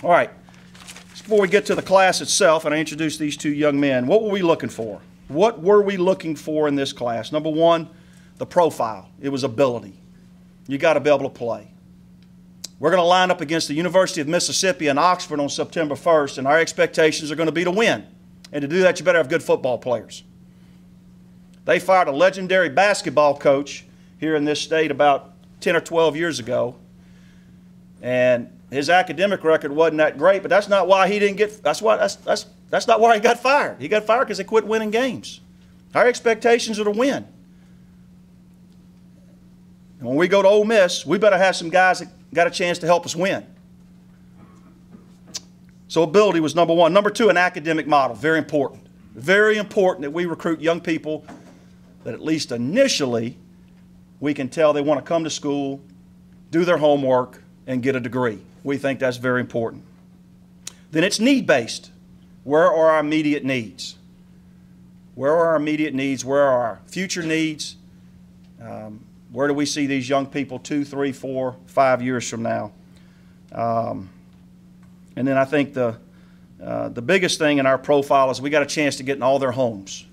All right. Before we get to the class itself and I introduce these two young men, what were we looking for? What were we looking for in this class? Number one, the profile. It was ability. You got to be able to play. We're going to line up against the University of Mississippi in Oxford on September 1st, and our expectations are going to be to win. And to do that, you better have good football players. They fired a legendary basketball coach here in this state about 10 or 12 years ago, and his academic record wasn't that great, but that's not why he didn't get. That's not why he got fired. He got fired because they quit winning games. Our expectations are to win. And when we go to Ole Miss, we better have some guys that got a chance to help us win. So ability was number one. Number two, an academic model. Very important. Very important that we recruit young people that at least initially we can tell they want to come to school, do their homework, and get a degree. We think that's very important. Then it's need-based. Where are our immediate needs? Where are our immediate needs? Where are our future needs? Where do we see these young people 2, 3, 4, 5 years from now? And then I think the biggest thing in our profile is we got a chance to get in all their homes.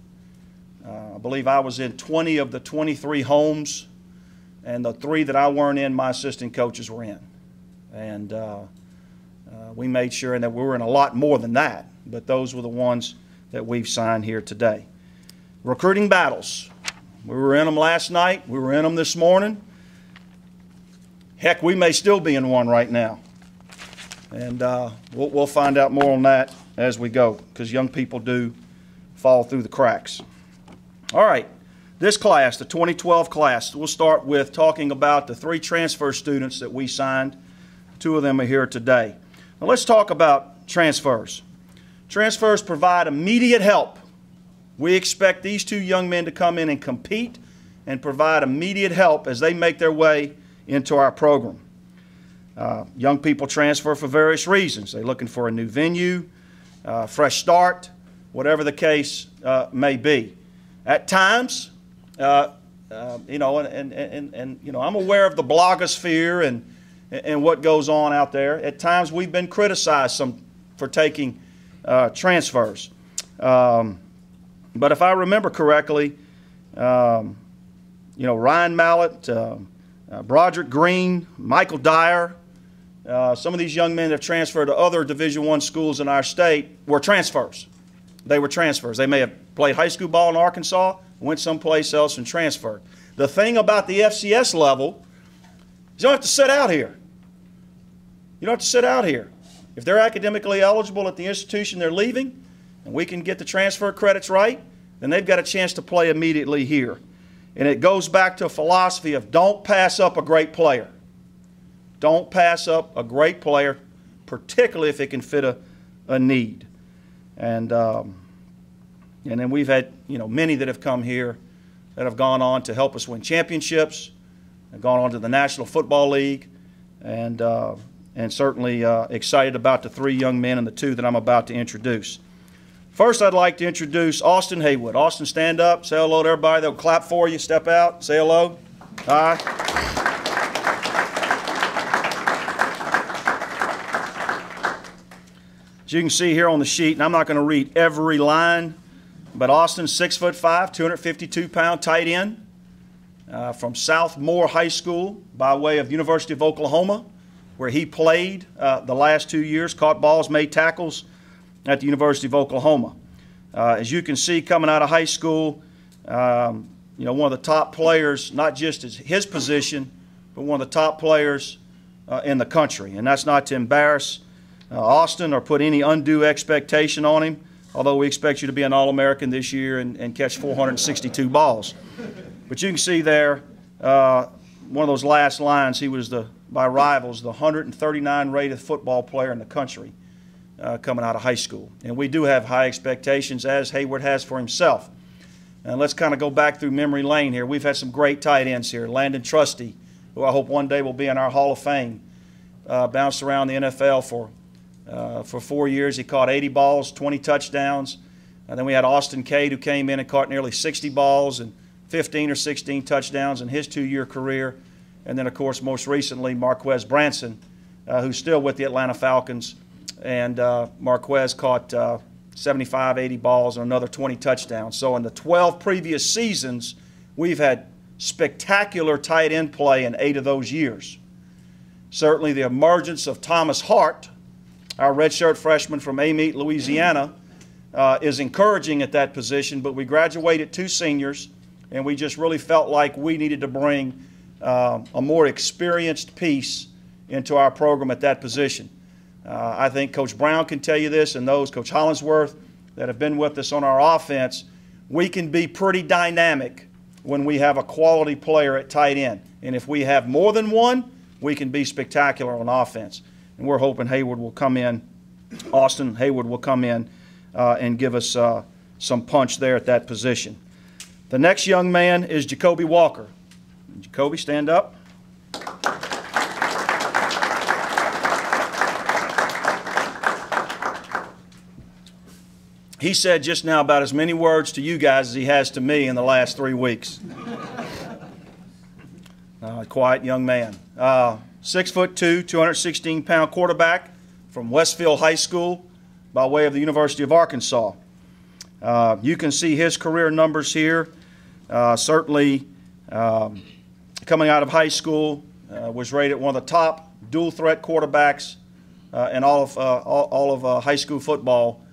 I believe I was in 20 of the 23 homes, and the 3 that I weren't in, my assistant coaches were in. And we made sure that we were in a lot more than that, but those were the ones that we've signed here today. Recruiting battles. We were in them last night. We were in them this morning. Heck, we may still be in one right now. And we'll find out more on that as we go, because young people do fall through the cracks. All right, this class, the 2012 class, we'll start with talking about the 3 transfer students that we signed. 2 of them are here today. Now let's talk about transfers. Transfers provide immediate help. We expect these 2 young men to come in and compete and provide immediate help as they make their way into our program. Young people transfer for various reasons. They're looking for a new venue, fresh start, whatever the case may be. At times, you know, and you know, I'm aware of the blogosphere and what goes on out there. At times, we've been criticized for taking transfers. But if I remember correctly, you know, Ryan Mallett, Broderick Green, Michael Dyer, some of these young men that have transferred to other Division I schools in our state were transfers. They were transfers. They may have played high school ball in Arkansas, went someplace else and transferred. The thing about the FCS level is you don't have to sit out here. You don't have to sit out here. If they're academically eligible at the institution they're leaving, and we can get the transfer credits right, then they've got a chance to play immediately here. And it goes back to a philosophy of don't pass up a great player. Don't pass up a great player, particularly if it can fit a need. And then we've had, you know, many that have come here that have gone on to help us win championships, have gone on to the National Football League, and certainly excited about the 3 young men and the 2 that I'm about to introduce. First, I'd like to introduce Austin Haywood. Austin, stand up. Say hello to everybody. They'll clap for you. Step out. Say hello. Hi. As you can see here on the sheet, and I'm not going to read every line, but Austin's 6'5", 252-pound tight end from Southmore High School by way of the University of Oklahoma, where he played the last 2 years, caught balls, made tackles at the University of Oklahoma. As you can see, coming out of high school, you know, one of the top players, not just at his position, but one of the top players in the country. And that's not to embarrass Austin or put any undue expectation on him, although we expect you to be an All-American this year and catch 462 balls. But you can see there, one of those last lines, he was, by rivals, the 139 rated football player in the country. Coming out of high school. And we do have high expectations, as Haywood has for himself. And let's kind of go back through memory lane here. We've had some great tight ends here. Landon Trusty, who I hope one day will be in our Hall of Fame, bounced around the NFL for 4 years. He caught 80 balls, 20 touchdowns. And then we had Austin Cade, who came in and caught nearly 60 balls and 15 or 16 touchdowns in his 2-year career. And then, of course, most recently, Marquez Branson, who's still with the Atlanta Falcons, and Marquez caught 75, 80 balls and another 20 touchdowns. So in the 12 previous seasons, we've had spectacular tight end play in 8 of those years. Certainly the emergence of Thomas Hart, our redshirt freshman from Amite, Louisiana, is encouraging at that position, but we graduated 2 seniors, and we just really felt like we needed to bring a more experienced piece into our program at that position. I think Coach Brown can tell you this, and those, Coach Hollingsworth, that have been with us on our offense, we can be pretty dynamic when we have a quality player at tight end. And if we have more than one, we can be spectacular on offense. And we're hoping Hayward will come in, Austin Hayward will come in and give us some punch there at that position. The next young man is Jacoby Walker. Jacoby, stand up. He said just now about as many words to you guys as he has to me in the last 3 weeks. Quiet young man. 6'2", 216-pound quarterback from Westfield High School by way of the University of Arkansas. You can see his career numbers here. Certainly coming out of high school, was rated one of the top dual-threat quarterbacks in all of high school football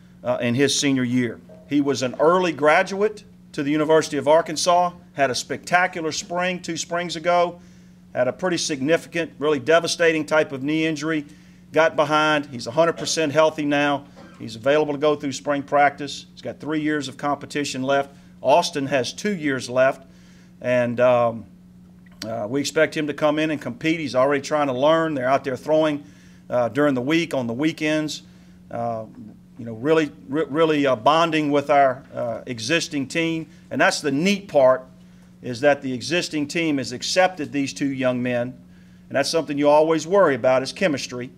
in his senior year. He was an early graduate to the University of Arkansas, had a spectacular spring 2 springs ago, had a pretty significant, really devastating type of knee injury, got behind. He's 100% healthy now. He's available to go through spring practice. He's got 3 years of competition left. Austin has 2 years left, and we expect him to come in and compete. He's already trying to learn. They're out there throwing during the week, on the weekends. Really bonding with our existing team. And that's the neat part, is that the existing team has accepted these 2 young men. And that's something you always worry about, is chemistry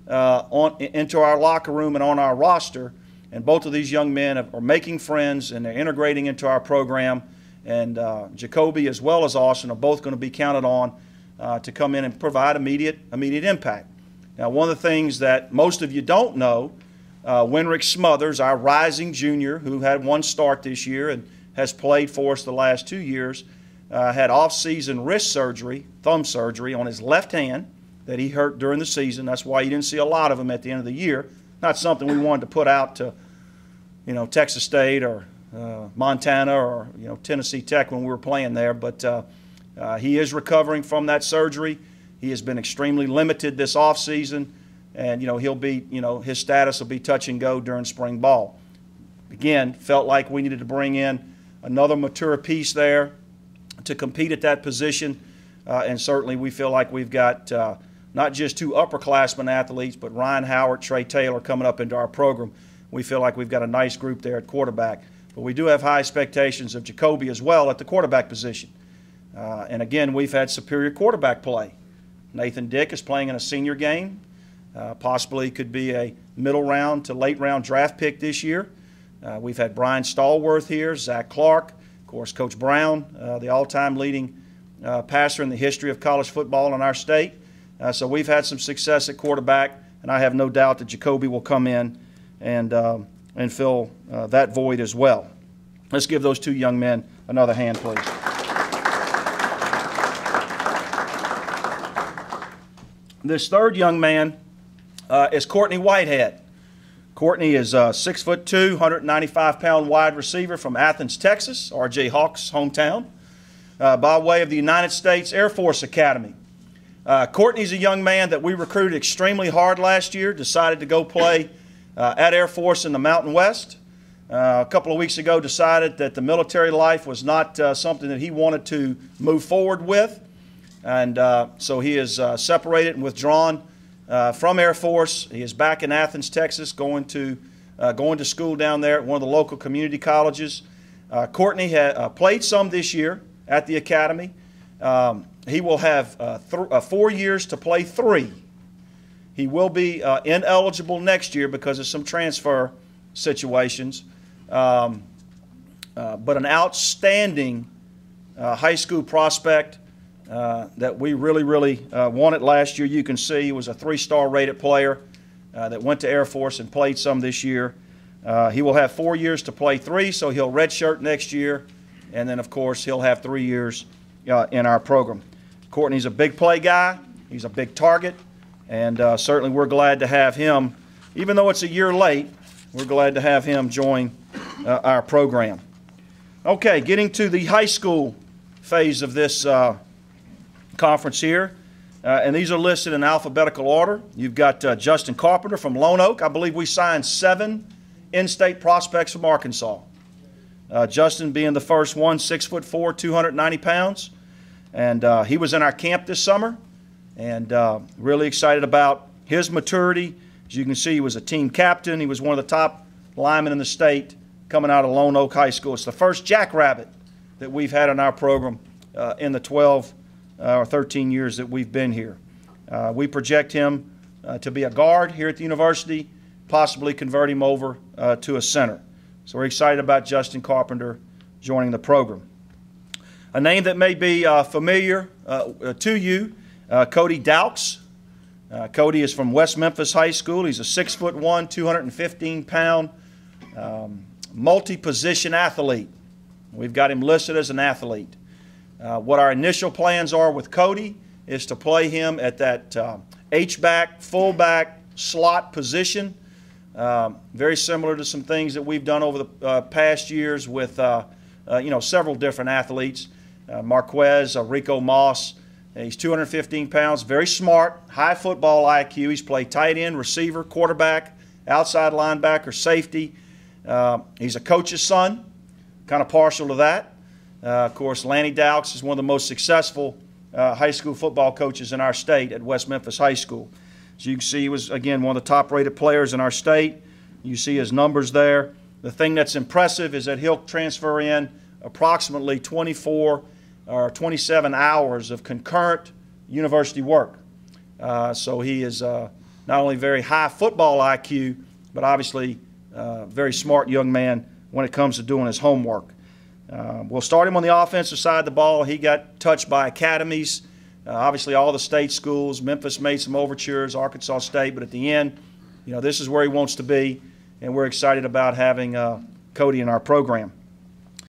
into our locker room and on our roster. And both of these young men are making friends, and they're integrating into our program. And Jacoby as well as Austin are both going to be counted on to come in and provide immediate impact. Now, one of the things that most of you don't know, Winrick Smothers, our rising junior, who had 1 start this year and has played for us the last 2 years, had off-season wrist surgery, thumb surgery, on his left hand that he hurt during the season. That's why you didn't see a lot of him at the end of the year. Not something we wanted to put out to, Texas State or Montana or, Tennessee Tech when we were playing there. But he is recovering from that surgery. He has been extremely limited this offseason. And, he'll be, his status will be touch and go during spring ball. Again, felt like we needed to bring in another mature piece there to compete at that position. And certainly we feel like we've got not just 2 upperclassmen athletes, but Ryan Howard, Trey Taylor coming up into our program. We feel like we've got a nice group there at quarterback. But we do have high expectations of Jacoby as well at the quarterback position. And again, we've had superior quarterback play. Nathan Dick is playing in a senior game. Possibly could be a middle round to late round draft pick this year. We've had Brian Stallworth here, Zach Clark, of course, Coach Brown, the all-time leading passer in the history of college football in our state. So we've had some success at quarterback, and I have no doubt that Jacoby will come in and fill that void as well. Let's give those 2 young men another hand, please. This third young man is Courtney Whitehead. Courtney is a 6'2", 195-pound wide receiver from Athens, Texas, R.J. Hawk's hometown, by way of the United States Air Force Academy. Courtney's a young man that we recruited extremely hard last year, decided to go play at Air Force in the Mountain West. A couple of weeks ago decided that the military life was not something that he wanted to move forward with. And so he is separated and withdrawn from Air Force. He is back in Athens, Texas, going to school down there at one of the local community colleges. Courtney had played some this year at the academy. He will have 4 years to play 3. He will be ineligible next year because of some transfer situations. But an outstanding high school prospect that we really wanted last year. You can see he was a 3-star rated player. that went to Air Force and played some this year. He will have 4 years to play 3, so he'll redshirt next year. And then, of course, he'll have 3 years in our program. Courtney's a big play guy. He's a big target. And certainly we're glad to have him. Even though it's a year late, we're glad to have him join our program. Okay, getting to the high school phase of this conference here. And these are listed in alphabetical order. You've got Justin Carpenter from Lone Oak. I believe we signed 7 in-state prospects from Arkansas. Justin being the first one, 6'4", 290 pounds. And he was in our camp this summer. And really excited about his maturity. As you can see, he was a team captain. He was one of the top linemen in the state coming out of Lone Oak High School. It's the first jackrabbit that we've had in our program in the 12 or 13 years that we've been here. We project him to be a guard here at the university, possibly convert him over to a center. So we're excited about Justin Carpenter joining the program. A name that may be familiar to you, Cody Dowks. Cody is from West Memphis High School. He's a 6'1", 215-pound multi-position athlete. We've got him listed as an athlete. What our initial plans are with Cody is to play him at that H-back, fullback, slot position. Very similar to some things that we've done over the past years with several different athletes. Marquez, Rico Moss. He's 215 pounds, very smart, high football IQ. He's played tight end, receiver, quarterback, outside linebacker, safety. He's a coach's son, kind of partial to that. Of course, Lanny Dowks is one of the most successful high school football coaches in our state at West Memphis High School. As you can see, he was, again, one of the top-rated players in our state. You see his numbers there. The thing that's impressive is that he'll transfer in approximately 24 or 27 hours of concurrent university work. So he is not only very high football IQ, but obviously very smart young man when it comes to doing his homework. We'll start him on the offensive side of the ball. He got touched by academies, obviously all the state schools. Memphis made some overtures, Arkansas State, but at the end, this is where he wants to be, and we're excited about having Cody in our program.